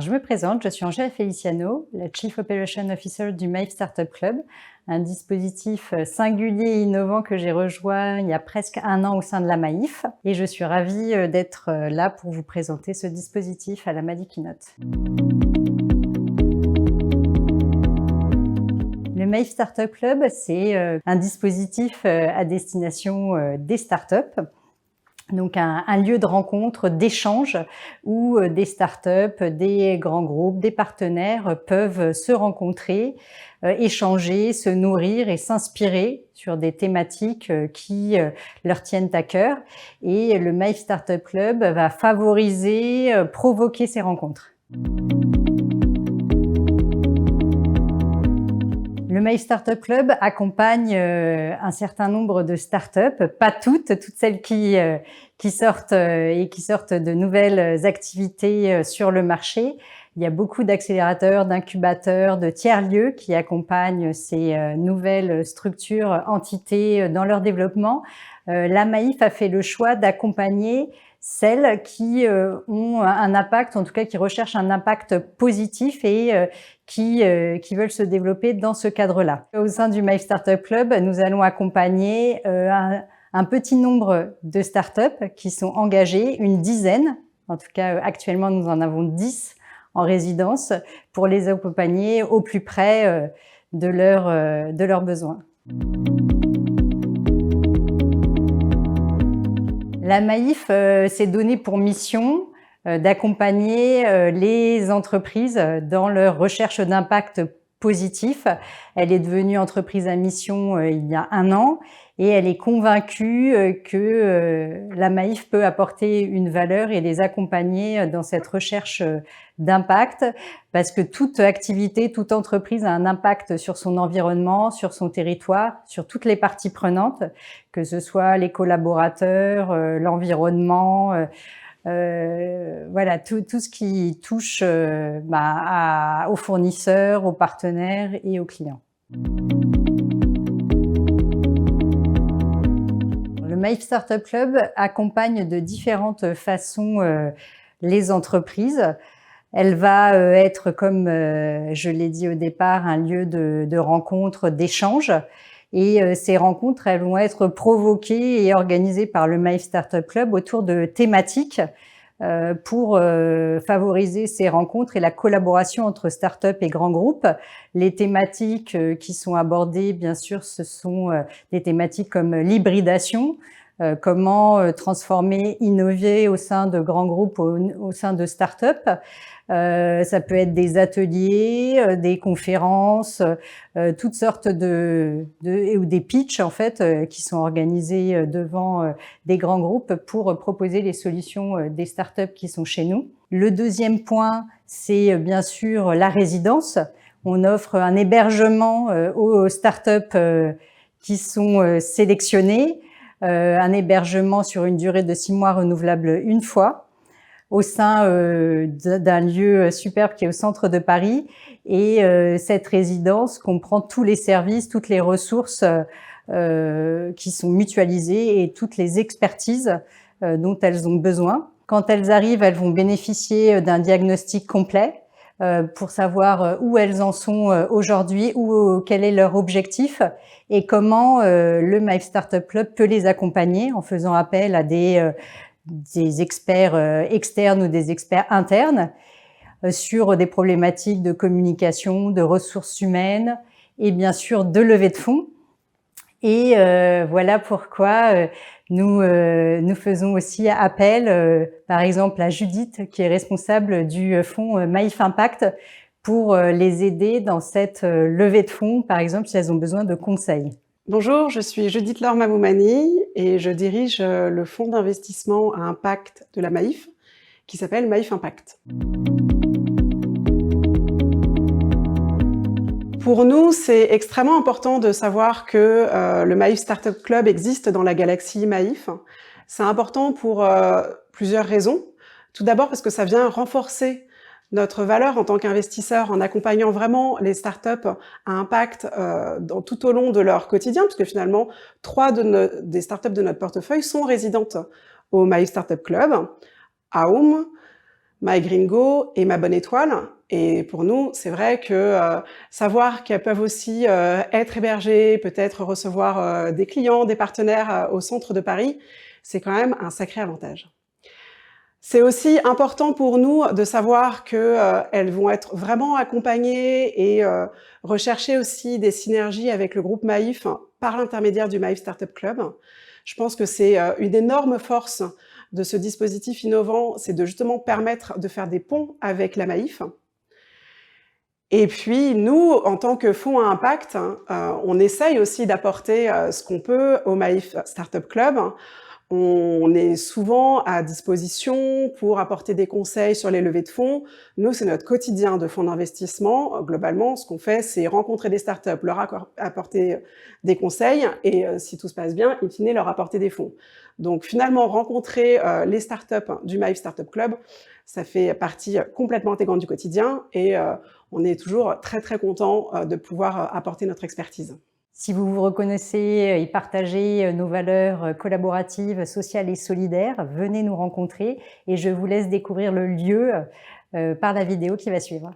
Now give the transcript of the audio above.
je me présente, je suis Angèle Feliciano, la Chief Operation Officer du Maïf Startup Club, un dispositif singulier et innovant que j'ai rejoint il y a presque un an au sein de la Maïf. Et je suis ravie d'être là pour vous présenter ce dispositif à la Madi Keynote. Le Maïf Startup Club, c'est un dispositif à destination des startups. Donc un lieu de rencontre, d'échange, où des startups, des grands groupes, des partenaires peuvent se rencontrer, échanger, se nourrir et s'inspirer sur des thématiques qui leur tiennent à cœur. Et le Maïf Startup Club va favoriser, provoquer ces rencontres. Le Maïf Startup Club accompagne un certain nombre de startups, pas toutes celles qui sortent de nouvelles activités sur le marché. Il y a beaucoup d'accélérateurs, d'incubateurs, de tiers-lieux qui accompagnent ces nouvelles structures, entités dans leur développement. La Maïf a fait le choix d'accompagner celles qui ont un impact, en tout cas qui recherchent un impact positif et qui veulent se développer dans ce cadre-là. Au sein du Maïf Startup Club, nous allons accompagner un petit nombre de startups qui sont engagées, une dizaine. En tout cas, actuellement, nous en avons 10 en résidence pour les accompagner au plus près de leurs besoins. La Maïf s'est donné pour mission d'accompagner les entreprises dans leur recherche d'impact positif. Elle est devenue entreprise à mission il y a un an et elle est convaincue que la Maïf peut apporter une valeur et les accompagner dans cette recherche d'impact, parce que toute activité, toute entreprise a un impact sur son environnement, sur son territoire, sur toutes les parties prenantes, que ce soit les collaborateurs, l'environnement, voilà, tout ce qui touche aux fournisseurs, aux partenaires et aux clients. Le Maïf Startup Club accompagne de différentes façons les entreprises. Elle va être, comme je l'ai dit au départ, un lieu de rencontre, d'échange. Et ces rencontres, elles vont être provoquées et organisées par le Maïf Startup Club autour de thématiques pour favoriser ces rencontres et la collaboration entre startups et grands groupes. Les thématiques qui sont abordées, bien sûr, ce sont des thématiques comme l'hybridation, comment transformer, innover au sein de grands groupes, au sein de startups. Ça peut être des ateliers, des conférences, toutes sortes ou des pitchs en fait qui sont organisés devant des grands groupes pour proposer les solutions des startups qui sont chez nous. Le deuxième point, c'est bien sûr la résidence. On offre un hébergement aux startups qui sont sélectionnées, un hébergement sur une durée de 6 mois renouvelable une fois, au sein d'un lieu superbe qui est au centre de Paris. Et cette résidence comprend tous les services, toutes les ressources qui sont mutualisées et toutes les expertises dont elles ont besoin. Quand elles arrivent, elles vont bénéficier d'un diagnostic complet pour savoir où elles en sont aujourd'hui, quel est leur objectif et comment le Maïf Startup Club peut les accompagner en faisant appel à des experts externes ou des experts internes sur des problématiques de communication, de ressources humaines et bien sûr de levée de fonds. Et voilà pourquoi nous faisons aussi appel, par exemple, à Judith, qui est responsable du fonds Maïf Impact, pour les aider dans cette levée de fonds, par exemple, si elles ont besoin de conseils. Bonjour, je suis Judith Laure Mamoumani et je dirige le fonds d'investissement à impact de la Maïf qui s'appelle Maïf Impact. Pour nous, c'est extrêmement important de savoir que le Maïf Startup Club existe dans la galaxie Maïf. C'est important pour plusieurs raisons. Tout d'abord parce que ça vient renforcer notre valeur en tant qu'investisseur en accompagnant vraiment les startups à impact tout au long de leur quotidien, parce que finalement, 3 des startups de notre portefeuille sont résidentes au Maïf Startup Club, Aum, MyGringo et Ma Bonne Étoile. Et pour nous, c'est vrai que savoir qu'elles peuvent aussi être hébergées, peut-être recevoir des clients, des partenaires au centre de Paris, c'est quand même un sacré avantage. C'est aussi important pour nous de savoir qu'elles vont être vraiment accompagnées et rechercher aussi des synergies avec le groupe Maïf par l'intermédiaire du Maïf Startup Club. Je pense que c'est une énorme force de ce dispositif innovant, c'est de justement permettre de faire des ponts avec la Maïf. Et puis, nous, en tant que fonds à impact, on essaye aussi d'apporter ce qu'on peut au Maïf Startup Club. On est souvent à disposition pour apporter des conseils sur les levées de fonds. Nous, c'est notre quotidien de fonds d'investissement. Globalement, ce qu'on fait, c'est rencontrer des startups, leur apporter des conseils et si tout se passe bien, in fine, leur apporter des fonds. Donc finalement, rencontrer les startups du Maïf Startup Club, ça fait partie complètement intégrante du quotidien et on est toujours très très content de pouvoir apporter notre expertise. Si vous vous reconnaissez et partagez nos valeurs collaboratives, sociales et solidaires, venez nous rencontrer et je vous laisse découvrir le lieu par la vidéo qui va suivre.